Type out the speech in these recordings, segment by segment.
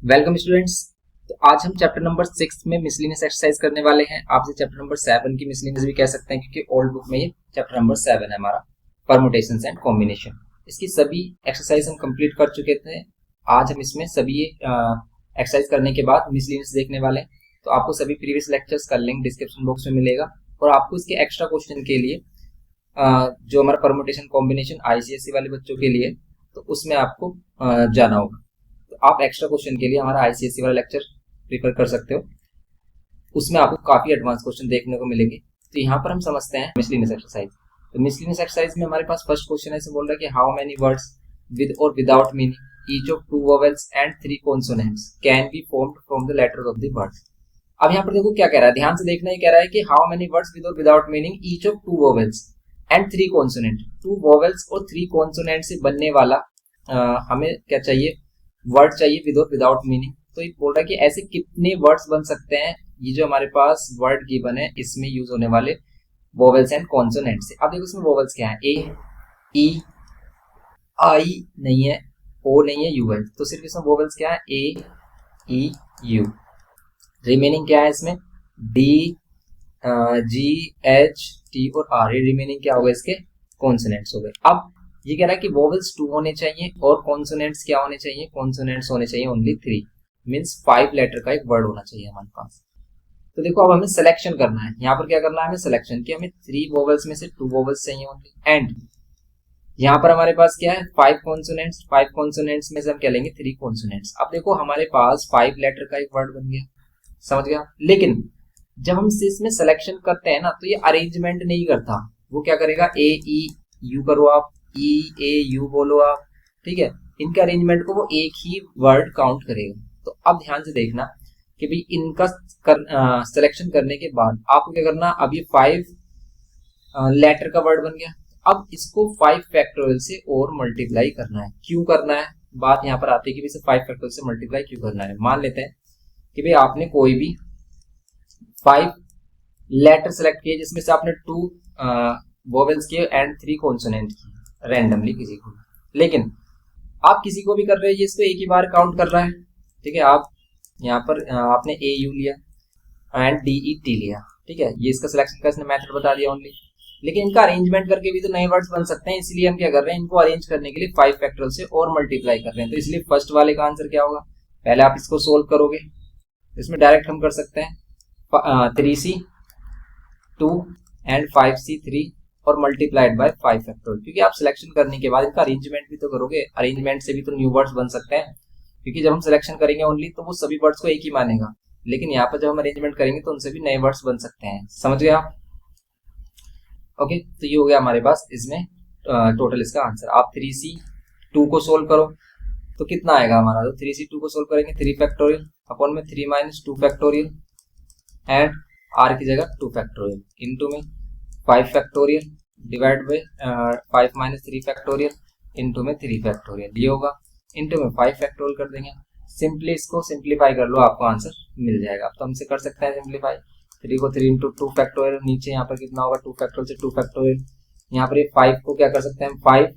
Welcome students. तो आज हम चैप्टर नंबर 6 में मिसलिनियस एक्सरसाइज करने वाले हैं। आप इसे चैप्टर नंबर 7 की मिसलिनियस भी कह सकते हैं क्योंकि ओल्ड बुक में ये चैप्टर नंबर 7 है हमारा, परमुटेशंस एंड कॉम्बिनेशन। इसकी सभी एक्सरसाइज हम कंप्लीट कर चुके थे। आज हम इसमें सभी एक्सरसाइज करने के बाद मिसलिनियस देखने वाले हैं। तो आपको सभी प्रीवियस लेक्चर्स का लिंक डिस्क्रिप्शन बॉक्स में मिलेगा और आपको इसके एक्स्ट्रा क्वेश्चन के लिए जो हमारा परमुटेशन कॉम्बिनेशन आईसीएसई वाले बच्चों के लिए, तो उसमें आपको जाना होगा। तो आप एक्स्ट्रा क्वेश्चन के लिए हमारा आईसीएसई वाला लेक्चर प्रिफर कर सकते हो। उसमें आपको काफी एडवांस क्वेश्चन देखने को मिलेंगे। तो यहाँ पर हम समझते हैं मिसलिनियस एक्सरसाइज। तो मिसलिनियस एक्सरसाइज में हमारे पास फर्स्ट क्वेश्चन ऐसे बोल रहा है कि हाउ मेनी वर्ड्स विद और without meaning each of 2 vowels and 3 consonants can be formed from the letters of the words. अब यहाँ पर देखो क्या कह रहा है, ध्यान से देखना। ये कह रहा है कि हाउ मेनी वर्ड्स विद और without meaning each of 2 vowels and 3 consonant. 2 vowels और 3 कॉन्सोनेंट से बनने वाला हमें क्या चाहिए, वर्ड चाहिए विद और विदाउट मीनिंग। तो ये बोल रहा है कि ऐसे कितने वर्ड्स बन सकते हैं ये जो हमारे पास वर्ड गिवन है इसमें यूज होने वाले वोवेल्स एंड कॉन्सोनेंट से। अब देखो इसमें वोवेल्स क्या है, ए, ई, आई नहीं है, ओ नहीं है, यू है। तो सिर्फ इसमें वोवेल्स क्या है, ए, ई, यू। रिमेनिंग क्या है इसमें, डी, जी, एच, टी और आर। ये रिमेनिंग क्या होगा, इसके कॉन्सोनेंट्स हो गए। अब ये कह रहा है कि वोवेल्स 2 होने चाहिए और कॉन्सोनेंट्स क्या होने चाहिए, कॉन्सोनेंट्स होने चाहिए ओनली 3, मींस 5 लेटर का एक वर्ड होना चाहिए हमारे पास। तो देखो अब हमें सिलेक्शन करना है। यहाँ पर क्या करना है, हमें सिलेक्शन कि हमें 3 वोवेल्स में से 2 वोवेल्स चाहिए ओनली। एंड यहाँ पर हमारे पास क्या है, 5 कॉन्सोनेंट्स। 5 कॉन्सोनेंट्स में से हम क्या लेंगे, 3 कॉन्सोनेंट्स। अब देखो हमारे पास 5 लेटर का एक वर्ड बन गया, समझ गया। लेकिन जब हम इसमें सिलेक्शन करते हैं ना तो ये अरेंजमेंट नहीं करता। वो क्या करेगा, ए, ई, यू करो आप, ई, ए, यू बोलो आप, ठीक है। इनके अरेंजमेंट को वो एक ही वर्ड काउंट करेगा। तो अब ध्यान से देखना कि भाई इनका सिलेक्शन करने के बाद आपको क्या करना, अब ये 5 लेटर का वर्ड बन गया। अब इसको 5 फैक्टोरियल से और मल्टीप्लाई करना है। क्यों करना है, बात यहाँ पर आती है कि इसे 5 फैक्टोरियल से मल्टीप्लाई क्यों करना है। मान लेते हैं कि भाई आपने कोई भी 5 लेटर सेलेक्ट किए जिसमें से आपने 2 वोवेल्स किए एंड 3 कॉन्सोनेंट किए रैंडमली किसी को। लेकिन आप किसी को भी कर रहे हैं, ये इसको एक ही बार काउंट कर रहा है, ठीक है। आप यहाँ पर आपने ए, यू लिया एंड डी, ई, टी लिया, ठीक है। ये इसका सिलेक्शन का इसने मेथड बता दिया ओनली। लेकिन इनका अरेंजमेंट करके भी तो नए वर्ड्स बन सकते हैं, इसलिए हम क्या कर रहे हैं, इनको अरेंज करने के लिए 5 फैक्टोरियल से और मल्टीप्लाई कर रहे हैं। तो इसलिए फर्स्ट वाले का आंसर क्या होगा, पहले आप इसको सोल्व करोगे, इसमें डायरेक्ट हम कर सकते हैं 3c 2 एंड 5c 3 और मल्टीप्लाइड बाय 5 फैक्टोरियल। क्योंकि आप सिलेक्शन करने के बाद इनका अरेंजमेंट भी तो करोगे, अरेंजमेंट से भी तो न्यू वर्ड्स बन सकते हैं। क्योंकि जब हम सिलेक्शन करेंगे ओनली तो वो सभी वर्ड्स को एक ही मानेगा, लेकिन यहाँ पर जब हम अरेंजमेंट करेंगे तो उनसे भी नए वर्ड्स बन सकते हैं, समझ गए आप। ओके, तो ये हो गया हमारे पास इसमें टोटल इसका आंसर। आप 3c 2 को सोल्व करो तो कितना आएगा हमारा, तो 3c 2 को सोल्व करेंगे 3 फैक्टोरियल अपॉन में 3 माइनस 2 फैक्टोरियल एंड आर की जगह 2 फैक्टोरियल इनटू में 5 factorial divide by 5 minus 3 factorial into में 3 फैक्टोरियल। ये होगा इनटू में 5 फैक्टोरियल कर देंगे। सिंपली इसको सिंप्लीफाई कर लो, आपको आंसर मिल जाएगा। अब तो हमसे कर सकते हैं सिंप्लीफाई। 3 को 3 इंटू 2 फैक्टोरियल, नीचे यहाँ पर कितना होगा 2 फैक्टोरियल से 2 फैक्टोरियल। यहाँ पर ये 5 को क्या कर सकते हैं, 5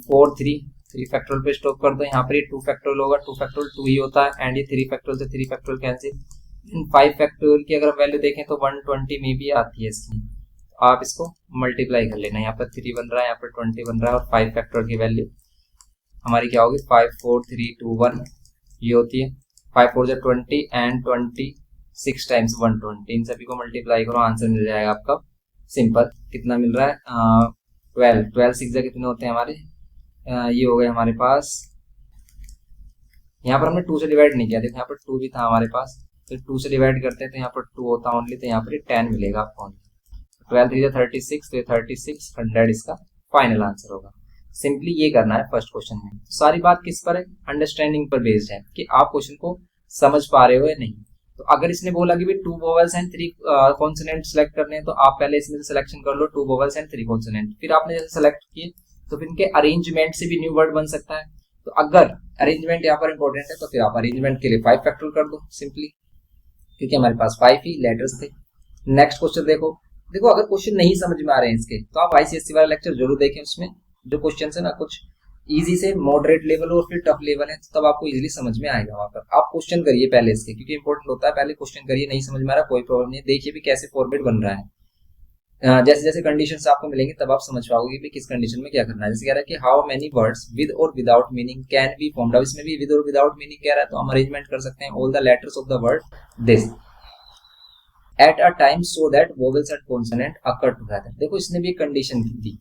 4 3 फैक्टोरियल पे स्टॉप कर दो। यहाँ पर ये 2 फैक्टोरियल होगा, 2 फैक्टोरियल 2 ही होता है एंड ये 3 फैक्टोरियल से 3 फैक्टोरियल कैंसिल। 5 फैक्टोरियल की अगर वैल्यू देखें तो 120 में भी आती है इसकी। आप इसको मल्टीप्लाई कर लेना, यहाँ पर 3 बन रहा है, यहाँ पर 20 बन रहा है और 5 फैक्टोरियल की वैल्यू हमारी क्या होगी 5 4 3 2 1 ये होती है। 5 4 जा 20 एंड 26 टाइम्स 120, इन सभी को मल्टीप्लाई करो, आंसर मिल जाएगा आपका सिंपल। कितना मिल रहा है 12 6 जा कितने होते हैं हमारे, ये हो गए हमारे पास। यहाँ पर हमने 2 से डिवाइड नहीं किया, देखो यहाँ पर 2 भी था हमारे पास, तो 2 से डिवाइड करते हैं तो यहाँ पर 2 होता ओनली, तो यहाँ पर 10 मिलेगा आपको। 12 3 36, तो 36 100 इसका फाइनल आंसर होगा। सिंपली ये करना है फर्स्ट क्वेश्चन में। सारी बात किस पर है, अंडरस्टैंडिंग पर बेस्ड है कि आप क्वेश्चन को समझ पा रहे हो या नहीं। तो अगर इसने बोला कि भाई 2 वोवेल्स एंड 3 कॉन्सोनेंट सेलेक्ट करने हैं, तो आप पहले इसमें से सिलेक्शन कर लो 2 वोवेल्स एंड 3 कॉन्सोनेंट। फिर आपने जैसे सेलेक्ट किए तो फिर इनके अरेंजमेंट से भी न्यू वर्ड बन सकता है। तो अगर अरेंजमेंट यहाँ पर इंपॉर्टेंट है तो फिर आप अरेंजमेंट के लिए 5 फैक्टोरियल कर दो सिंपली, क्योंकि हमारे पास 5 ही लेटर्स थे। नेक्स्ट क्वेश्चन देखो अगर क्वेश्चन नहीं समझ में आ रहे हैं इसके तो आप आईसीएसई वाला लेक्चर जरूर देखें, उसमें जो क्वेश्चन है ना कुछ इजी से मॉडरेट लेवल और फिर टफ लेवल है, तो तब आपको इजीली समझ में आएगा। वहां पर आप क्वेश्चन करिए पहले इसके, क्योंकि इंपॉर्टेंट होता है, पहले क्वेश्चन करिए, नहीं समझ में आ रहा कोई प्रॉब्लम नहीं, देखिए भी कैसे फॉर्मेट बन रहा है। जैसे जैसे कंडीशंस आपको मिलेंगे तब आप समझ पाओगे कि किस कंडीशन में क्या करना है। जैसे कह रहा है कि हाउ मेनी वर्ड्स विद और without meaning can be formed. अब इसमें भी विद और विदाउट मीनिंग कह रहा है, तो हम अरेंजमेंट कर सकते हैं all the letters of the word this at a time so that vowels and consonant occur together. देखो इसने भी एक कंडीशन दी,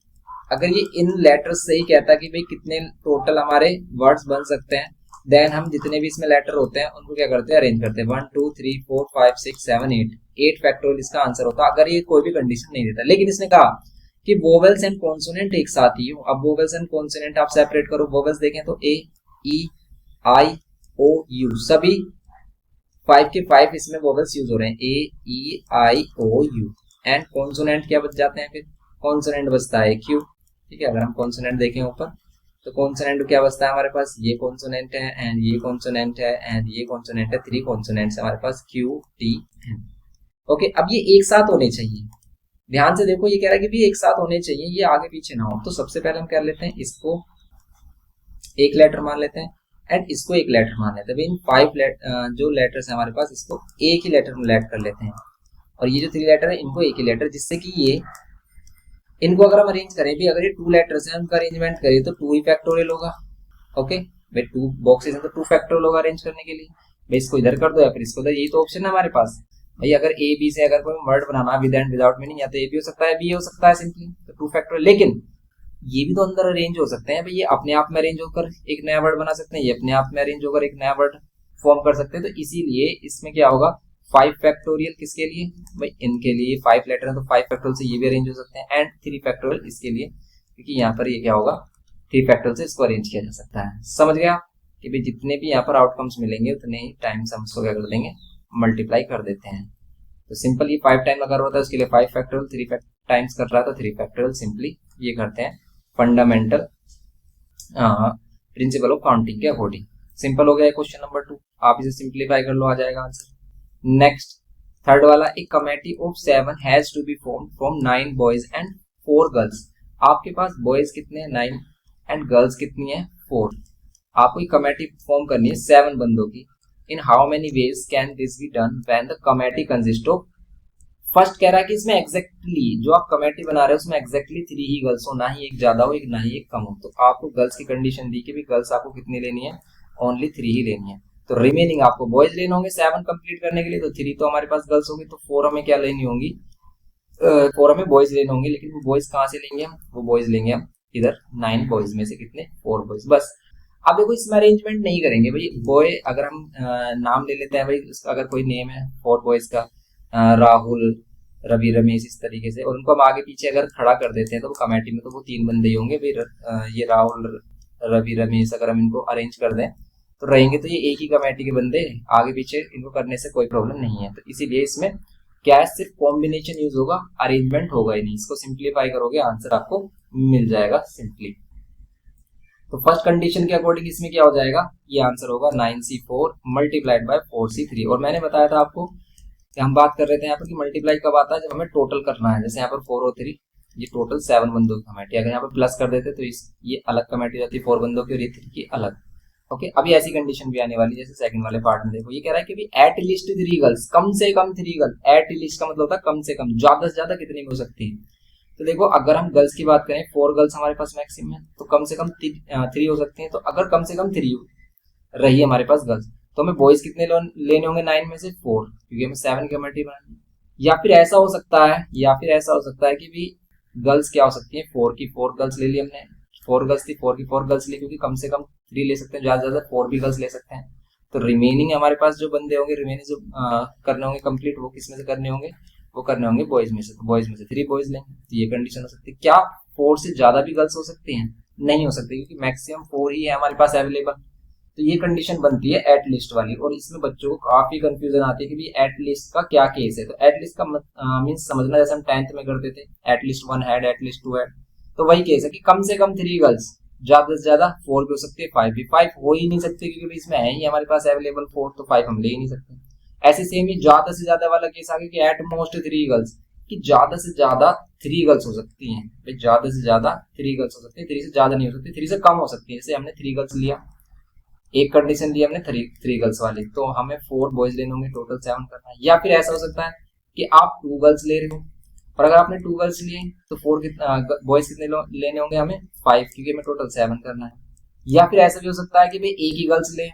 अगर ये इन लेटर्स से ही कहता कि भाई कितने टोटल हमारे वर्ड्स बन सकते हैं, देन हम जितने भी इसमें लेटर होते हैं उनको क्या करते हैं, अरेंज करते हैं 1 2 3 4 5 6 7 8 फैक्टोरियल इसका आंसर होता अगर ये कोई भी कंडीशन नहीं देता। लेकिन इसने कहा कि वोवेल्स एंड कॉन्सोनेंट एक साथ ही हो। अब वोवेल्स एंड कॉन्सोनेंट आप सेपरेट करो, वोवेल्स देखें तो ए ई आई ओ यू, सभी 5 के 5 इसमें वोवेल्स यूज हो रहे हैं, ए ई आई ओ यू। एंड कॉन्सोनेंट क्या बच जाते हैं, फिर कॉन्सोनेंट बचता है क्यू। ठीक है, अगर हम कॉन्सोनेंट देखें ऊपर तो कॉन्सोनेंट क्या बचता है हमारे पास, ये कॉन्सोनेंट है एंड ये कॉन्सोनेंट है एंड ये कॉन्सोनेंट है, 3 कॉन्सोनेंट्स हमारे पास क्यू टी एन। ओके, अब ये एक साथ होने चाहिए, ध्यान से देखो, ये कह रहा है कि भी एक साथ होने चाहिए, ये आगे पीछे ना हो। तो सबसे पहले हम कर लेते हैं इसको एक लेटर मान लेते हैं एंड इसको एक लेटर मान लेते हैं। इन 5 जो लेटर्स है हमारे पास, इसको एक ही लेटर में लेट कर लेते हैं, और ये जो 3 लेटर है इनको एक ही लेटर, जिससे कि ये इनको अगर हम अरेंज करें भी, अगर ये 2 लेटर्स हैं उनका अरेंजमेंट करें तो 2 ही फैक्टोरियल होगा। ओके भाई, 2 बॉक्सेस हैं तो 2 फैक्टोरियल होगा अरेंज करने के लिए। भाई इसको इधर कर दो या फिर इसको उधर, यही तो ऑप्शन है हमारे पास। भाई अगर ए बी से अगर कोई word banana with and without meaning, या तो ए भी हो सकता है बी हो सकता है सिंपली, तो 2 फैक्टोरियल। लेकिन ये भी तो अंदर अरेंज हो सकते हैं भाई, ये अपने आप में अरेंज होकर एक नया वर्ड बना सकते हैं, ये अपने आप में अरेंज होकर एक नया वर्ड फॉर्म कर सकते हैं। तो इसीलिए इसमें क्या होगा, 5 फैक्टोरियल किसके लिए, भाई इनके लिए 5 लेटर है तो 5 फैक्टोरियल से ये भी अरेंज हो सकते हैं, एंड 3 फैक्टोरियल इसके लिए, क्योंकि यहाँ पर ये क्या होगा 3 फैक्टोरियल से इसको अरेंज किया जा सकता है। समझ गया कि भाई जितने भी यहाँ पर आउटकम्स मिलेंगे उतने ही टाइम्स हम इसको क्या कर देंगे, मल्टीप्लाई कर देते हैं। तो सिंपल ये 5 टाइम अगर होता है उसके लिए 5 फैक्टोरियल, 3 टाइम्स कर रहा है तो 3 फैक्टोरियल, सिंपली ये करते हैं फंडामेंटल प्रिंसिपल ऑफ काउंटिंग के अकॉर्डिंग। सिंपल हो गया क्वेश्चन नंबर 2, आप इसे सिंप्लीफाई कर लो, आ जाएगा आंसर। नेक्स्ट थर्ड वाला, एक committee of 7 has to be form from 9 boys and 4 girls. आपके पास बॉयज कितने हैं 9 एंड गर्ल्स कितनी है 4। आपको एक कमेटी फॉर्म करनी है 7 बंदों की। In how many ways can this be done when the committee consist of. First कह रहा है कि इसमें एग्जैक्टली जो आप कमेटी बना रहे हो उसमें एग्जैक्टली 3 ही गर्ल्स हो, ना ही एक ज्यादा हो एक ना ही एक कम हो। तो आपको गर्ल्स की कंडीशन दी कि भी गर्ल्स आपको कितनी लेनी है, ओनली 3 ही लेनी है। तो रिमेनिंग आपको बॉयज लेने होंगे 7 कंप्लीट करने के लिए, तो 3 तो हमारे पास गर्ल्स होंगी, तो 4 हमें क्या लेनी होंगी, 4 हमें बॉयज लेने होंगे। लेकिन वो बॉयज कहाँ से लेंगे हम, वो बॉयज लेंगे हम इधर 9 बॉयज में से कितने 4 बॉयज बस। अब देखो इसमें अरेंजमेंट नहीं करेंगे भाई, बॉय अगर हम नाम ले लेते हैं भाई, अगर कोई नेम है 4 बॉयज का, राहुल रवि रमेश इस तरीके से, और उनको हम आगे पीछे अगर खड़ा कर देते हैं तो कमेटी में तो वो 3 बंदे ही होंगे भाई। ये राहुल रवि रमेश अगर हम इनको अरेंज कर दें तो रहेंगे तो ये एक ही कमेटी के बंदे, आगे पीछे इनको करने से कोई प्रॉब्लम नहीं है। तो इसीलिए इसमें क्या है, सिर्फ कॉम्बिनेशन यूज होगा, अरेंजमेंट होगा ही नहीं। इसको सिंप्लीफाई करोगे आंसर आपको मिल जाएगा सिंपली। तो फर्स्ट कंडीशन के अकॉर्डिंग इसमें क्या हो जाएगा, ये आंसर होगा 9C4 मल्टीप्लाइड बाय 4C3। और मैंने बताया था आपको कि हम बात कर रहे थे यहाँ पर कि मल्टीप्लाई कब आता है, जब हमें टोटल करना है। जैसे यहाँ पर 4 और 3, ये टोटल 7 बंदों की कमेटी, अगर यहाँ पर प्लस कर देते तो ये अलग कमेटी जाती है 4 बंदों की और ये 3 की अलग। ओके, अभी ऐसी कंडीशन भी आने वाली, जैसे सेकंड वाले पार्ट में देखो ये कह रहा है कि एट लीस्ट 3 गर्ल्स, कम से कम 3 गर्ल्स। एट लीस्ट का मतलब होता है कम से कम, ज्यादा से ज्यादा कितनी हो सकती है। तो देखो अगर हम गर्ल्स की बात करें 4 गर्ल्स हमारे पास मैक्सिमम है, तो कम से कम 3 हो सकती हैं। तो अगर कम से कम 3 रही है हमारे पास गर्ल्स, तो हमें बॉयज कितने लेने होंगे 9 में से 4, क्योंकि हमें 7 की कमेटी बनानी है। या फिर ऐसा हो सकता है कि भी गर्ल्स क्या हो सकती है 4 की 4 गर्ल्स ले ली हमने, 4 गर्ल्स थी 4 की 4 गर्ल्स ली, क्योंकि कम से कम 3 ले सकते हैं, ज्यादा से ज्यादा 4 भी गर्ल्स ले सकते हैं। तो रिमेनिंग हमारे पास जो बंदे होंगे, रिमेनिंग जो करने होंगे कंप्लीट, वो किस में से करने होंगे, वो करने होंगे बॉयज में से। तो बॉयज में से 3 बॉयज लेंगे, तो ये कंडीशन हो सकती है। क्या 4 से ज्यादा भी गर्ल्स हो सकती हैं, नहीं हो सकती, क्योंकि मैक्सिमम 4 ही है हमारे पास अवेलेबल। तो ये कंडीशन बनती है एट लिस्ट वाली, और इसमें बच्चों को काफी कंफ्यूजन आती है कि भी एट लिस्ट का क्या केस है। तो एट लिस्ट का मींस समझना, जैसे हम 10th में करते थे at least 1 had, at least 2 had, तो वही केस है कि कम से कम 3 गर्ल्स, ज्यादा से ज्यादा 4 भी हो सकती है, 5 भी। 5 हो ही नहीं सकती क्योंकि इसमें है ही हमारे पास अवेलेबल 4, तो 5 हम ले ही नहीं सकते। ऐसे सेम ही ज्यादा से ज्यादा वाला केस आ गया कि एट मोस्ट 3 गर्ल्स, कि ज्यादा से ज्यादा 3 गर्ल्स हो सकती हैं भाई, ज्यादा से ज्यादा 3 गर्ल्स हो सकती है, 3 से ज्यादा नहीं हो सकती, 3 से कम हो सकती है। जैसे हमने 3 गर्ल्स लिया, एक कंडीशन ली हमने 3 गर्ल्स वाली, तो हमें 4 बॉयज लेने होंगे, टोटल 7 करना है। या फिर ऐसा हो सकता है कि आप 2 गर्ल्स ले रहे हो, और अगर आपने 2 गर्ल्स लिए तो 4 बॉयज कितने लेने होंगे हमें 5, क्योंकि हमें टोटल 7 करना है। या फिर ऐसा भी हो सकता है कि भाई एक ही गर्ल्स ले,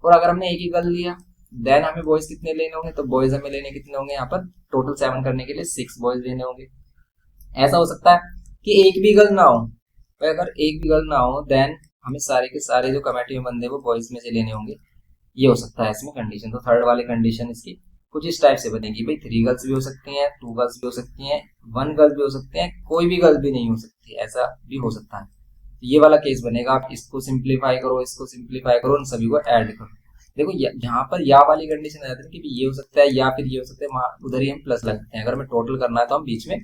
और अगर हमने एक ही गर्ल लिया देन हमें बॉयज कितने लेने होंगे, तो बॉयज हमें लेने कितने होंगे यहाँ पर टोटल 7 करने के लिए 6 बॉयज लेने होंगे। ऐसा हो सकता है कि एक भी गर्ल ना हो, तो अगर एक भी गर्ल ना हो देन हमें सारे के सारे जो कमेटी में बंदे वो बॉयज में से लेने होंगे। ये हो सकता है इसमें कंडीशन। तो थर्ड वाली कंडीशन इसकी कुछ इस टाइप से बनेगी भाई, 3 गर्ल्स भी हो सकती हैं, 2 गर्ल्स भी हो सकती हैं, 1 गर्ल भी हो सकते हैं, कोई भी गर्ल भी नहीं हो सकती, ऐसा भी हो सकता है। तो ये वाला केस बनेगा। आप इसको सिंप्लीफाई करो, इसको सिंप्लीफाई करो, उन सभी को ऐड करो। देखो यहाँ पर या वाली कंडीशन आ जाती है कि ये हो सकता है या फिर ये हो सकता है, उधर ही हम प्लस लगाते हैं। अगर हमें टोटल करना है तो हम बीच में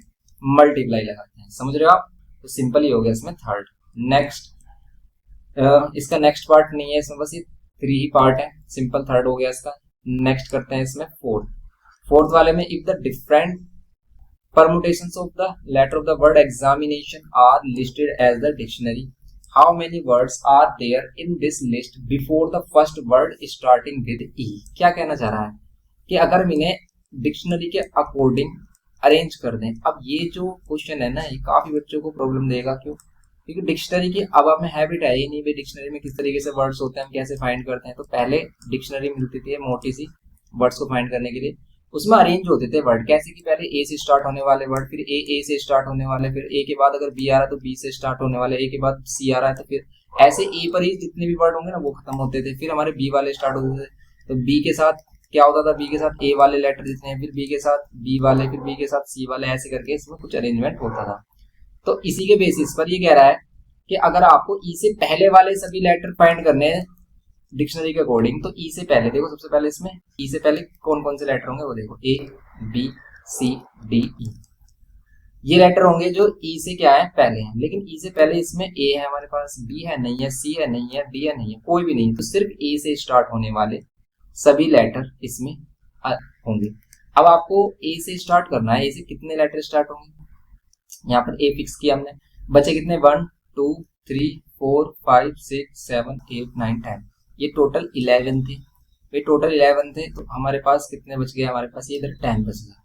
मल्टीप्लाई लगाते हैं। समझ रहे हो आप? तो सिंपल ही हो गया इसमें थर्ड। नेक्स्ट, इसका नेक्स्ट पार्ट नहीं है इसमें, बस ये 3 ही पार्ट है। सिंपल थर्ड हो गया इसका। नेक्स्ट करते हैं इसमें फोर्थ वाले में, if the different permutations of the letter of the word examination are listed as the dictionary, how many words are there in this list before the first word starting with e? क्या कहना चाह रहा है कि अगर हम इन्हें dictionary के अकॉर्डिंग अरेंज कर दें। अब ये जो क्वेश्चन है ना, ये काफी बच्चों को प्रॉब्लम देगा। क्यों? क्योंकि डिक्शनरी की अब हमें हैबिट है ही नहीं भाई, डिक्शनरी में किस तरीके से वर्ड्स होते हैं, हम कैसे फाइंड करते हैं। तो पहले डिक्शनरी मिलती थी मोटी सी वर्ड्स को फाइंड करने के लिए, उसमें अरेंज होते थे वर्ड कैसे कि पहले ए से स्टार्ट होने वाले वर्ड, फिर ए से स्टार्ट होने वाले, फिर ए के बाद अगर बी आ रहा है तो बी से स्टार्ट होने वाले, ए के बाद सी आ रहा है तो फिर ऐसे ए पर ही जितने भी वर्ड होंगे ना वो खत्म होते थे। फिर हमारे बी वाले स्टार्ट होते थे, तो बी के साथ क्या होता था, बी के साथ ए वाले लेटर जितने हैं, फिर बी के साथ बी वाले, फिर बी के साथ सी वाले, ऐसे करके इसमें कुछ अरेंजमेंट होता था। तो इसी के बेसिस पर ये कह रहा है कि अगर आपको ई से पहले वाले सभी लेटर फाइंड करने हैं डिक्शनरी के अकॉर्डिंग, तो ई से पहले देखो, सबसे पहले इसमें ई से पहले कौन कौन से लेटर होंगे वो देखो, A B C D E, ये लेटर होंगे जो ई से क्या है पहले हैं। लेकिन ई से पहले इसमें ए है हमारे पास, बी है नहीं है, सी है नहीं है, डी है नहीं है, कोई भी नहीं, तो सिर्फ ए से स्टार्ट होने वाले सभी लेटर इसमें होंगे। अब आपको ए से स्टार्ट करना है, ए से कितने लेटर स्टार्ट होंगे, यहाँ पर ए फिक्स किया हमने, बचे कितने 1 2 3 4 5 6 7 8 9 10, ये टोटल 11 थे। ये टोटल 11 थे, तो हमारे पास कितने बच गए, हमारे पास ये इधर 10 बच गया।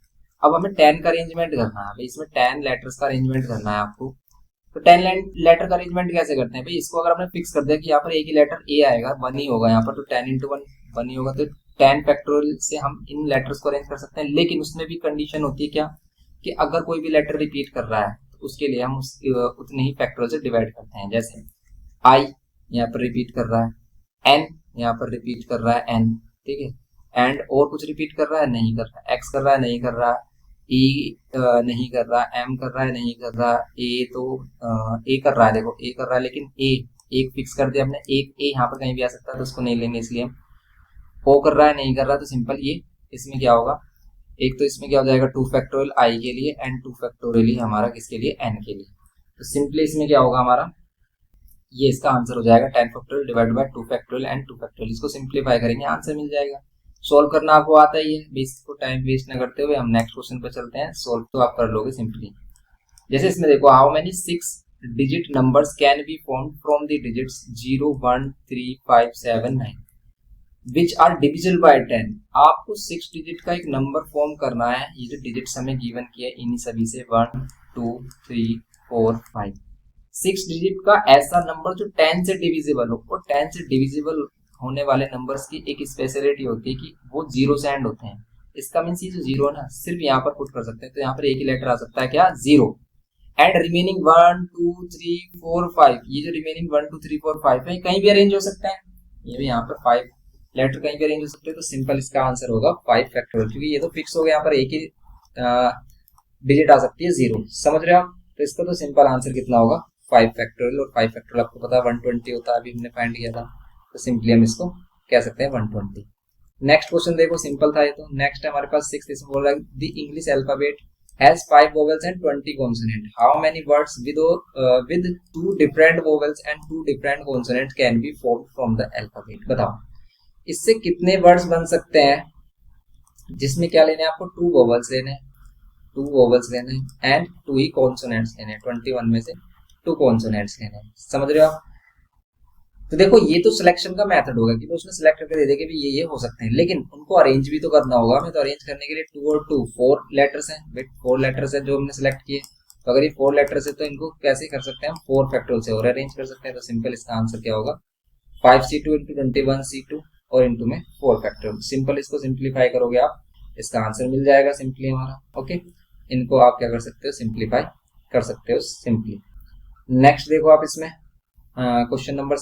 अब हमें 10 का अरेंजमेंट करना है भाई, इसमें 10 लेटर्स का अरेंजमेंट करना है आपको। तो 10 लेटर का अरेंजमेंट कैसे करते हैं भाई, इसको अगर हमने फिक्स कर दिया कि यहाँ पर एक ही लेटर ए आएगा, 1 ही होगा यहाँ पर, तो 10 into 1 ही होगा, तो 10 फैक्टोरियल से हम इन लेटर्स को अरेंज कर सकते हैं। लेकिन उसमें भी कंडीशन होती है क्या, कि अगर कोई भी लेटर रिपीट कर रहा है तो उसके लिए हम उतने ही फैक्टोरियल से डिवाइड करते हैं। जैसे आई यहाँ पर रिपीट कर रहा है, एन यहाँ पर रिपीट कर रहा है, एन, ठीक है, एंड और कुछ रिपीट कर रहा है नहीं कर रहा, एक्स कर रहा है नहीं कर रहा, ई नहीं कर रहा, एम कर रहा है नहीं कर रहा, ए तो ए कर रहा है, देखो ए कर रहा है, लेकिन ए एक फिक्स कर दिया हमने, एक ए यहाँ पर कहीं भी आ सकता है तो उसको नहीं लेंगे, इसलिए हम ओ कर रहा है नहीं कर रहा, तो सिंपल ये इसमें क्या होगा, एक तो इसमें क्या हो जाएगा 2 फैक्टोरियल आई के लिए एंड 2 फैक्टोरियल ही हमारा किसके लिए, एन के लिए। तो सिंपली इसमें क्या होगा हमारा, ये इसका आंसर हो जाएगा 10 factorial divide by 2 factorial and 2 factorial. इसको सिंप्लीफाई करेंगे आंसर मिल जाएगा। सोल्व करना आपको आता ही है, बेसिक को टाइम वेस्ट न करते हुए हम नेक्स्ट क्वेश्चन पे चलते हैं। सोल्व तो आप कर लोगे सिंपली। जैसे इसमें देखो, how many 6 digit numbers can be form from the digits 0 1 3 5 7 9 which are divisible by 10। आपको 6 डिजिट का एक नंबर फॉर्म करना है। ये जो डिजिट्स हमें गिवन किया है इन्हीं सभी से 1 2 3 4 5, 6 डिजिट का ऐसा नंबर जो 10 से डिविजिबल हो। और 10 से डिविजिबल होने वाले नंबर्स की एक स्पेशलिटी होती है कि वो 0 से एंड होते हैं। इसका मीन्स ये जो 0 ना सिर्फ यहाँ पर पुट कर सकते हैं, तो यहाँ पर एक ही लेटर आ सकता है क्या, 0, एंड रिमेनिंग 1 2 3 4 5, ये जो रिमेनिंग 1 2 3 4 5 है कहीं भी अरेंज हो सकता है। ये भी यहाँ पर 5 लेटर कहीं भी अरेंज हो सकते हैं, तो सिंपल इसका आंसर होगा 5 फैक्टोरियल, क्योंकि ये तो फिक्स हो गया, यहाँ पर एक ही डिजिट आ सकती है 0। समझ रहे हो आप? तो इसका तो सिंपल आंसर कितना होगा, 5 फैक्टोरियल। और 5 फैक्टोरियल आपको पता है 120 होता है, अभी हमने फाइंड किया था, तो सिंपली हम इसको कह सकते हैं 120। नेक्स्ट क्वेश्चन देखो, सिंपल था ये तो। नेक्स्ट है हमारे पास 6, इसमें बोल रहा है the English alphabet has 5 vowels and 20 consonant, how many words with 2 different vowels and 2 different consonant can be formed from the alphabet. बताओ इससे कितने वर्ड्स बन सकते हैं जिसमें क्या लेने हैं आपको, 2 वोवेल्स लेने हैं, 2 वोवल्स लेने हैं एंड 2 ही कॉन्सोनेंट्स लेने हैं। 21 में से 2 कॉन्सोनेंट्स लेने हैं। समझ रहे हो आप? तो देखो ये तो सिलेक्शन का मेथड होगा कि तो उसने सिलेक्ट करके दे दे कि ये हो सकते हैं, लेकिन उनको अरेंज भी तो करना होगा हमें। तो अरेंज करने के लिए 2 और 2 4 लेटर्स हैं। वेट 4 लेटर्स है जो हमने सिलेक्ट किए। तो अगर ये 4 लेटर्स है तो इनको कैसे कर सकते हैं हम 4 फैक्टोरियल से और अरेंज कर सकते हैं। तो सिंपल इसका आंसर क्या होगा 5c2 इंटू 21c2 और इंटू में 4 फैक्टोरियल। सिंपल इसको सिंप्लीफाई करोगे आप, इसका आंसर मिल जाएगा सिंपली हमारा। ओके, इनको आप क्या कर सकते हो सिंप्लीफाई कर सकते हो सिंपली। नेक्स्ट देखो आप इसमें क्वेश्चन नंबर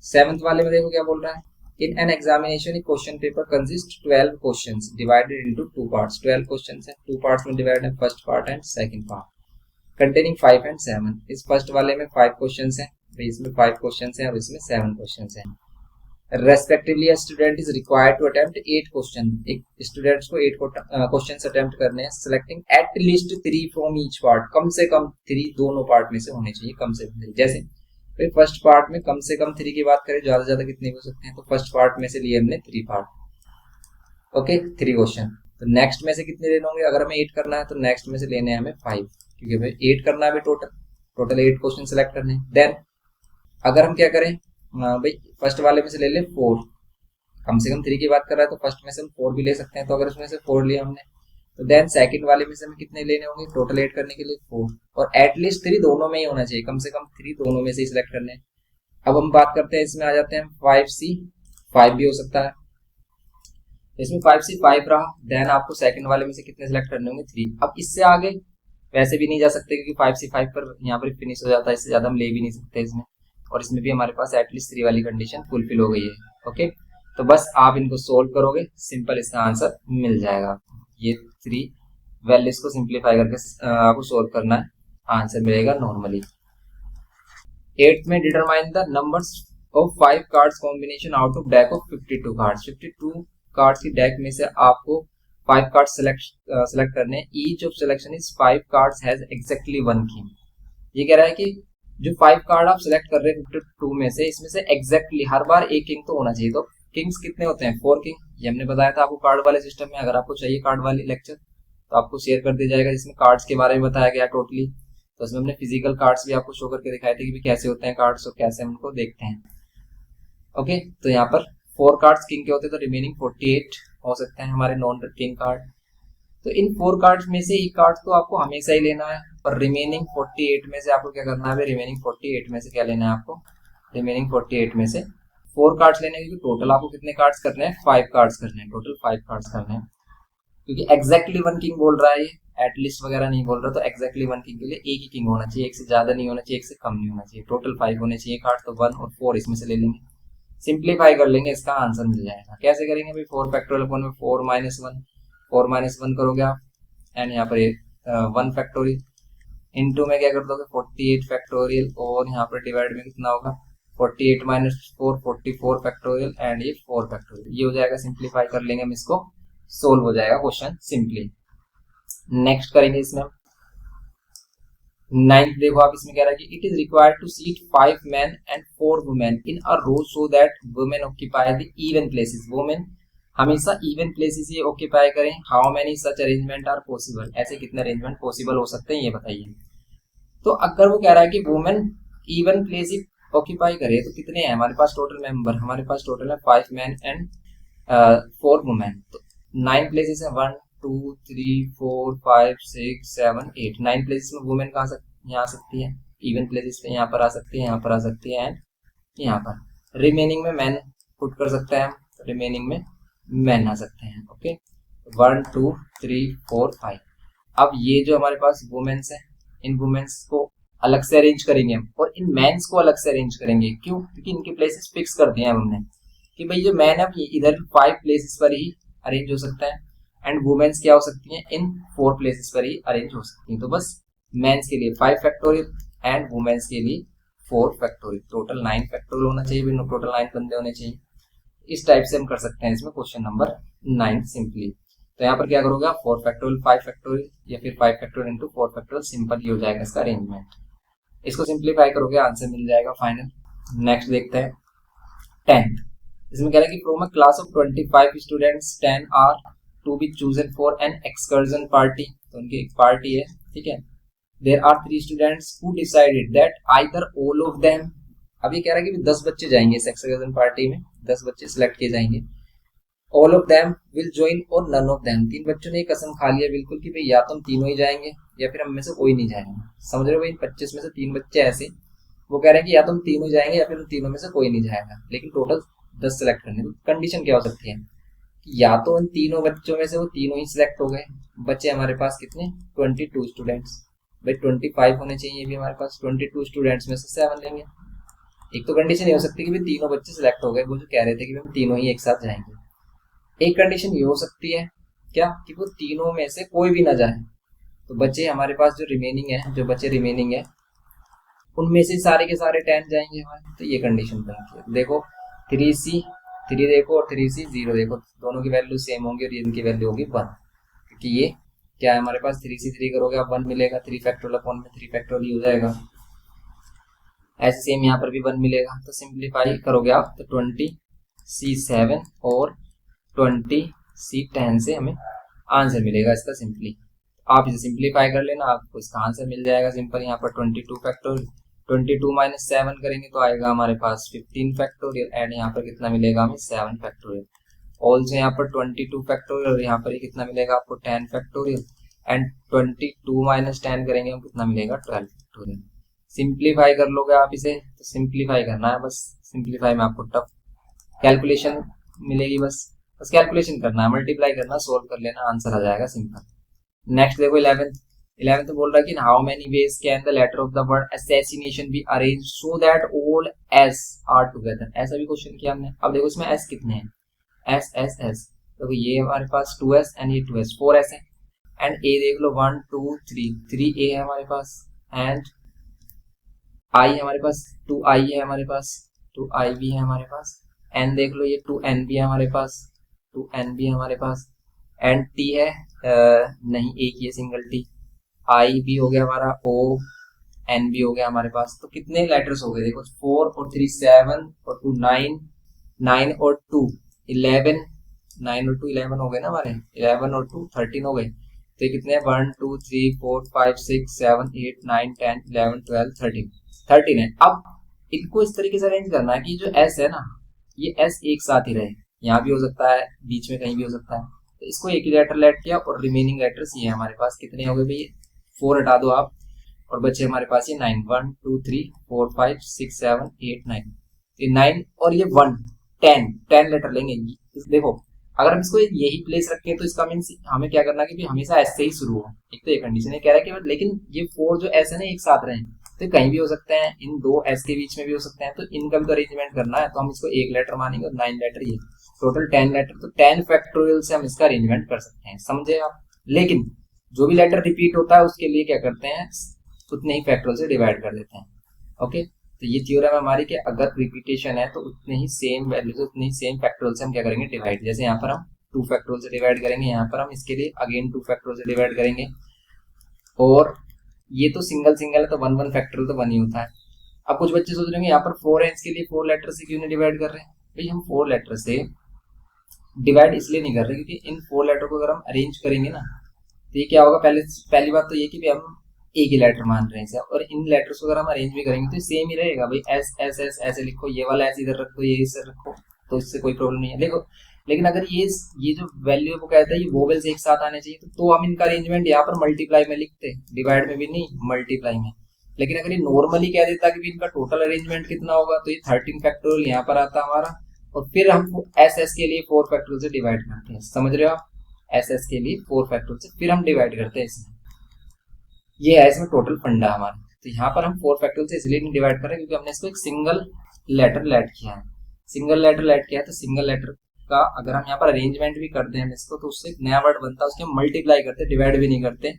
7th वाले में देखो क्या बोल रहा है। In an examination question paper consist 12 questions divided into 2 parts. 12 questions है, 2 पार्ट्स में डिवाइड है, first part and second part containing 5 and 7। इस फर्स्ट वाले में 5 क्वेश्चंस है, इसमें 5 क्वेश्चंस है और इसमें 7 क्वेश्चंस है। Respectively student is required to attempt 8 question. एक स्टूडेंट्स को 8 क्वेश्चंस अटेम्प्ट करने हैं। Selecting at least 3 from each part. कम से कम 3 दोनों पार्ट में से होने चाहिए, कम से कम। जैसे फिर फर्स्ट पार्ट में कम से कम 3 की बात करें, ज्यादा से ज्यादा कितने हो सकते हैं, तो फर्स्ट पार्ट में से लिए हमने 3 पार्ट। Okay, 3 question. तो नेक्स्ट में से कितने लेने होंगे, अगर हमें 8 करना है तो नेक्स्ट में से लेने हैं हमें 5, क्योंकि हमें 8 करना है टोटल 8 क्वेश्चन सेलेक्ट करने हैं। देन अगर हम क्या करें भाई, फर्स्ट वाले में से ले ले 4। कम से कम 3 की बात कर रहा है तो फर्स्ट में से हम 4 भी ले सकते हैं। तो अगर उसमें से 4 लिया हमने तो देन सेकंड वाले में से हमें कितने लेने होंगे, टोटल 8 करने के लिए 4, और एटलीस्ट 3 दोनों में ही होना चाहिए, कम से कम 3 दोनों में से ही सिलेक्ट करने हैं। अब हम बात करते हैं, इसमें आ जाते हैं 5c 5 भी हो सकता है। इसमें 5c 5 रहा। देन आपको सेकंड वाले में से कितने सिलेक्ट करने होंगे 3। अब इससे आगे वैसे भी नहीं जा सकते क्योंकि 5c 5 पर यहाँ पर फिनिश हो जाता है, इससे ज्यादा हम ले भी नहीं सकते इसमें। और इसमें भी हमारे पास एटलीस्ट 3 वाली कंडीशन फुलफिल हो गई है। ओके, तो बस आप इनको सोल्व करोगे, सिंपल इसका आंसर मिल जाएगा। ये 3 वैल्यूज को सिंप्लीफाई करके आपको सोल्व करना है, आंसर मिलेगा नॉर्मली। 8th में determine the numbers of 5 cards combination out of deck of 52 cards. 52 cards की डेक में से आपको 5 कार्ड्स सेलेक्ट करने हैं। Each of selection is 5 cards has exactly 1 king. ये कह रहा है कि जो 5 कार्ड आप सिलेक्ट कर रहे हैं 52 में से, इसमें से एग्जैक्टली हर बार एक किंग तो होना चाहिए। तो किंग्स कितने होते हैं 4 किंग। ये हमने बताया था आपको कार्ड वाले सिस्टम में। अगर आपको चाहिए कार्ड वाली लेक्चर तो आपको शेयर कर दिया जाएगा, जिसमें कार्ड्स के बारे में बताया गया टोटली। तो उसमें हमने फिजिकल कार्ड्स भी आपको शो करके दिखाए थे कि कैसे होते हैं कार्ड्स और कैसे हम उनको देखते हैं। ओके, तो यहाँ पर 4 कार्ड्स किंग के होते हैं, तो रिमेनिंग 48 हो सकते हैं हमारे नॉन किंग कार्ड। तो इन 4 कार्ड्स में से एक कार्ड तो आपको हमेशा ही लेना है, और रिमेनिंग 48 में से आपको क्या करना है, रिमेनिंग 48 में से क्या लेना है आपको, रिमेनिंग 48 में से 4 कार्ड्स लेने हैं। क्योंकि टोटल आपको कितने कार्ड्स करने हैं, 5 कार्ड्स करने हैं, टोटल 5 कार्ड्स करने हैं। क्योंकि एग्जैक्टली 1 किंग बोल रहा है ये, एटलीस्ट वगैरह नहीं बोल रहा। तो एग्जैक्टली 1 किंग के लिए एक ही किंग होना चाहिए, एक से ज्यादा नहीं होना चाहिए, एक से कम नहीं होना चाहिए। टोटल 5 होने चाहिए कार्ड, तो 1 और 4 इसमें से ले लेंगे, सिंप्लीफाई कर लेंगे, इसका आंसर मिल जाएगा। कैसे करेंगे भाई, 4 फैक्टोरियल अपॉन में 4 माइनस 1, 4 माइनस 1 करोगे आप, एंड यहाँ पर 1 फैक्टोरियल इनटू में क्या कर दोगे 48 फैक्टोरियल, और यहाँ पर डिवाइड में कितना होगा 48 माइनस 4 44 फैक्टोरियल, एंड ये 4 फैक्टोरियल। ये हो जाएगा, सिंप्लीफाई कर लेंगे हम इसको, सोल्व हो जाएगा क्वेश्चन सिंपली। नेक्स्ट करेंगे इसमें 9th देखो आप, इसमें कह रहा है कि it is required to seat 5 men and 4 women in a row so that women occupy the even places। women हमेशा इवन प्लेसेस ही ऑक्यूपाई करें। How many such arrangement are possible, ऐसे कितने अरेंजमेंट पॉसिबल हो सकते हैं ये बताइए। तो अगर वो कह रहा है कि वुमेन इवन प्लेस ऑक्यूपाई करे तो कितने हैं हमारे पास टोटल मेंबर, हमारे पास टोटल है 5 men and 4 women। तो 9 प्लेसेस है, 1 2 3 4 5 6 7 8। 9 प्लेसेस में वुमेन कहाँ यहाँ आ सकती है, इवन प्लेसेस पे यहाँ पर आ सकती है, यहाँ पर आ सकती है, एंड यहाँ पर। रिमेनिंग में मैन पुट कर सकते हैं, रिमेनिंग में मैन आ सकते हैं। ओके, 1 2 3 4 5। अब ये जो हमारे पास वुमेन्स है, इन वुमेन्स को अलग से अरेंज करेंगे हम, और इन मैंस को अलग से अरेंज करेंगे। क्यों, क्योंकि इनके प्लेसेस फिक्स कर दिए हैं हमने कि भाई जो मैन है इधर 5 प्लेसेस पर ही अरेंज हो सकता है, एंड वुमेन्स क्या हो सकती हैं इन 4 प्लेसेस पर ही अरेंज हो सकती हैं। तो बस मेंस के लिए 5 फैक्टोरियल एंड वुमेन्स के लिए 4 फैक्टोरियल, टोटल 9 फैक्टोरियल होना चाहिए, टोटल 9 बंदे होने चाहिए। इस टाइप से हम कर सकते हैं इसमें क्वेश्चन नंबर 9 सिंपली। तो यहाँ पर क्या करोगे आप 4 फैक्टोरियल 5 फैक्टोरियल, या फिर 5 फैक्टोरियल इंटू 4 फैक्टोरियल, सिंपल ही हो जाएगा इसका अरेंजमेंट। इसको सिंप्लीफाई करोगे आंसर मिल जाएगा फाइनल। नेक्स्ट देखते हैं 10th। इसमें कह रहा है कि from a class of 25 students 10 are to be chosen for an excursion party, तो उनकी एक पार्टी है, ठीक है। There are 3 students who decided that either all of them, अभी कह रहा है कि 10 बच्चे जाएंगे इस एक्सकर्जन पार्टी में, 10 बच्चे सिलेक्ट किए जाएंगे। All of them will join और नन ऑफ देम, 3 बच्चों ने कसम खा लिया बिल्कुल कि भाई या तो हम तीनों ही जाएंगे या फिर हम में से कोई नहीं जाएंगे। समझ रहे हो भाई, 25 में से 3 बच्चे ऐसे वो कह रहे हैं कि या तो हम तीनों जाएंगे या फिर हम तीनों में से कोई नहीं जाएगा, लेकिन टोटल 10 सिलेक्ट करने। तो कंडीशन क्या हो सकती है कि या तो उन तीनों बच्चों में से वो तीनों ही सिलेक्ट हो गए, बच्चे हमारे पास कितने 22 स्टूडेंट्स, भाई 25 होने चाहिए भी हमारे पास, 22 स्टूडेंट्स में से 7 लेंगे। एक तो कंडीशन ये हो सकती है कि भाई तीनों बच्चे सिलेक्ट हो गए, वो जो कह रहे थे कि हम तीनों ही एक साथ जाएंगे। एक कंडीशन ये हो सकती है क्या कि वो तीनों में से कोई भी ना जाए, तो बच्चे हमारे पास जो रिमेनिंग है, जो बच्चे रिमेनिंग है उनमें से सारे के सारे 10 जाएंगे हमारे। तो ये कंडीशन बनती है। देखो 3C 3 देखो और 3C 0 देखो, दोनों की वैल्यू सेम होंगी और इनकी वैल्यू होगी 1, क्योंकि ये क्या है हमारे पास 3C 3 करोगे आप 1 मिलेगा, 3 फैक्टोरियल अपॉन में 3 फैक्टोरियल हो जाएगा। ऐसे सेम यहाँ पर भी 1 मिलेगा, तो सिंप्लीफाई करोगे आप तो 20C 7 और 20C 10 से हमें आंसर मिलेगा इसका सिंपली। आप इसे सिंप्लीफाई कर लेना, आपको इसका आंसर मिल जाएगा सिंपल। यहाँ पर 22 फैक्टोरियल, 22 माइनस 7 करेंगे तो आएगा हमारे पास 15 फैक्टोरियल, एंड यहाँ पर कितना मिलेगा हमें 7 फैक्टोरियल। ऑल्सो यहाँ पर 22 फैक्टोरियल और यहाँ पर कितना मिलेगा आपको 10 फैक्टोरियल, एंड 22 माइनस 10 करेंगे हम कितना मिलेगा 12 फैक्टोरियल। सिंप्लीफाई कर लोगे आप इसे, तो सिंप्लीफाई करना है बस, सिंप्लीफाई में आपको टफ कैलकुलेशन मिलेगी, बस कैलकुलेशन करना है, मल्टीप्लाई करना, सोल्व कर लेना, आंसर आ जाएगा सिंपल। नेक्स्ट देखो 11th बोल रहा है कि how many ways can the letter of the word assassination be arrange so that all S are together, ऐसा भी क्वेश्चन किया हमने। अब देखो इसमें एस कितने हैं, एस एस एस, देखो ये हमारे पास 2s एंड ये 2s, 4s है, एंड ए देख लो 1 2 3 a है हमारे पास, एंड आई हमारे पास 2i है हमारे पास, 2i भी है हमारे पास, एन देख लो ये 2n भी है हमारे पास, 2n भी है हमारे पास, एंड टी है नहीं एक ही है सिंगल टी, आई भी हो गया हमारा, ओ एन भी हो गया हमारे पास। तो कितने लेटर्स हो गए देखो, 4 और 3 7 और 2 9, 9 और 2 11, 9 और 2 11 हो गए ना हमारे, 11 और 2 13 हो गए। तो ये कितने 1 2 3 4 5 6 7 8 9 10 11 12 13 है। अब इनको इस तरीके से अरेंज करना है कि जो एस है ना, ये एस एक साथ ही रहे, यहाँ भी हो सकता है, बीच में कहीं भी हो सकता है। तो इसको एक ही लेटर ऐड किया और रिमेनिंग लेटर्स ये हमारे पास कितने हो गए भैया, 4 हटा दो आप और बचे हमारे पास ये 9, 1 2 3 4 5 6 7 8 9, ये 9 और ये 1 10 लेटर लेंगे। देखो अगर हम इसको यही प्लेस रखें तो इसका मीन्स हमें क्या करना है कि हमेशा एस से ही शुरू हो। एक तो ये कंडीशन है कह रहा है कि लेकिन ये 4 जो एस है ना एक साथ रहे, तो कहीं भी हो सकते हैं, इन 2 एस के बीच में भी हो सकते हैं, तो इनका भी तो अरेंजमेंट करना है। तो हम इसको एक लेटर मानेंगे और 9 लेटर ये, टोटल 10 लेटर, तो 10 फैक्टोरियल से हम इसका अरेंजमेंट कर सकते हैं, समझे आप। लेकिन जो भी लेटर रिपीट होता है उसके लिए क्या करते हैं, उतने ही फैक्टोरियल से डिवाइड कर देते हैं। ओके, तो ये थ्योरम है हमारी कि अगर रिपीटेशन है तो उतने ही सेम वैल्यू से उतने ही सेम फैक्टोरियल से हम क्या करेंगे डिवाइड। जैसे यहाँ पर हम 2 फैक्टोरियल से डिवाइड करेंगे, यहाँ पर हम इसके लिए अगेन 2 फैक्टोरियल से डिवाइड करेंगे, और ये तो सिंगल सिंगल है तो 1 फैक्टोरियल तो 1 ही होता है। अब कुछ बच्चे सोच रहे हैं यहाँ पर 4 है, इसके लिए 4 लेटर से क्यों नहीं डिवाइड कर रहे हैं। भाई हम 4 लेटर से डिवाइड इसलिए नहीं कर रहे क्योंकि इन 4 लेटर को अगर हम अरेंज करेंगे ना तो ये क्या होगा, पहली बात तो ये कि हम एक ही लेटर मान रहे हैं, और इन लेटर्स को अगर हम अरेंज भी करेंगे तो सेम ही रहेगा। भाई एस एस एस ऐसे लिखो, ये वाला एस इधर रखो, ये इधर रखो, तो इससे कोई प्रॉब्लम नहीं है। देखो लेकिन अगर ये जो वैल्यू है वो कहता है ये वोवेल्स एक साथ आने चाहिए, तो हम इनका अरेंजमेंट यहाँ पर मल्टीप्लाई में लिखते, डिवाइड में भी नहीं, मल्टीप्लाई में। लेकिन अगर ये नॉर्मली कह देता कि इनका टोटल अरेंजमेंट कितना होगा, तो ये 13 फैक्टोरियल यहाँ पर आता हमारा, और फिर हम एस एस के लिए 4 फैक्टोरियल से डिवाइड करते हैं, समझ रहे हो आप। एस एस के लिए 4 फैक्टोरियल से फिर हम डिवाइड करते हैं इसमें, ये है इसमें टोटल फंडा हमारा। तो यहाँ पर हम 4 फैक्टोरियल से इसलिए नहीं डिवाइड कर रहे क्योंकि हमने इसको एक सिंगल लेटर ऐड किया है, सिंगल लेटर ऐड किया है। तो सिंगल लेटर का अगर हम यहाँ पर अरेंजमेंट भी करते हैं इसको, तो उससे एक नया वर्ड बनता है, उसके हम मल्टीप्लाई करते, डिवाइड भी नहीं करते।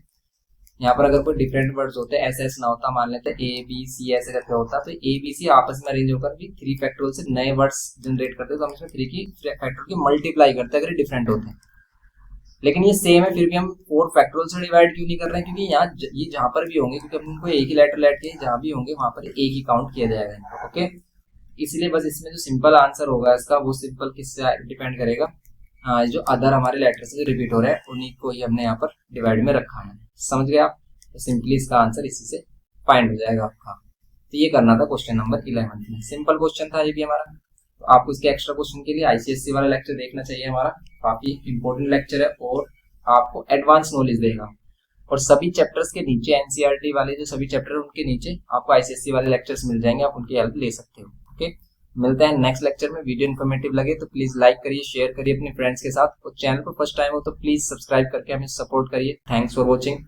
यहाँ पर अगर कोई डिफरेंट वर्ड्स होते एस एस ना होता, मान लेते ए बी सी ऐसे करके होता, तो ए बी सी आपस में अरेंज होकर भी 3 फैक्टोरियल से नए वर्ड्स जनरेट करते, तो हम इसमें 3 की फैक्टोरियल की मल्टीप्लाई करते अगर डिफरेंट होते हैं। लेकिन ये सेम है फिर भी हम 4 फैक्टोरियल से डिवाइड क्यों नहीं कर रहे हैं, क्योंकि यहाँ ये जहां पर भी होंगे, क्योंकि अपन को एक ही लेटर लेट के जहां भी होंगे वहां पर एक ही काउंट किया जाएगा। ओके, इसलिए बस इसमें जो सिंपल आंसर होगा इसका, वो सिंपल किससे डिपेंड करेगा, जो अदर हमारे लेटर्स जो रिपीट हो रहे हैं उन्हीं को ही हमने यहाँ पर डिवाइड में रखा है। समझ गए आप? तो सिंपली इसका आंसर इसी से फाइंड हो जाएगा आपका। तो ये करना था क्वेश्चन नंबर 11 में। सिंपल क्वेश्चन था ये भी हमारा। तो आपको इसके एक्स्ट्रा क्वेश्चन के लिए आईसीएससी वाला लेक्चर देखना चाहिए हमारा, काफी इंपॉर्टेंट लेक्चर है और आपको एडवांस नॉलेज देगा। और सभी चैप्टर्स के नीचे एनसीईआरटी वाले जो सभी चैप्टर है उनके नीचे आपको आईसीएससी वाले लेक्चर्स मिल जाएंगे, आप उनकी हेल्प ले सकते हो। ओके, मिलते हैं नेक्स्ट लेक्चर में। वीडियो इन्फॉर्मेटिव लगे तो प्लीज लाइक करिए, शेयर करिए अपने फ्रेंड्स के साथ, और चैनल पर फर्स्ट टाइम हो तो प्लीज सब्सक्राइब करके हमें सपोर्ट करिए। Thanks for watching.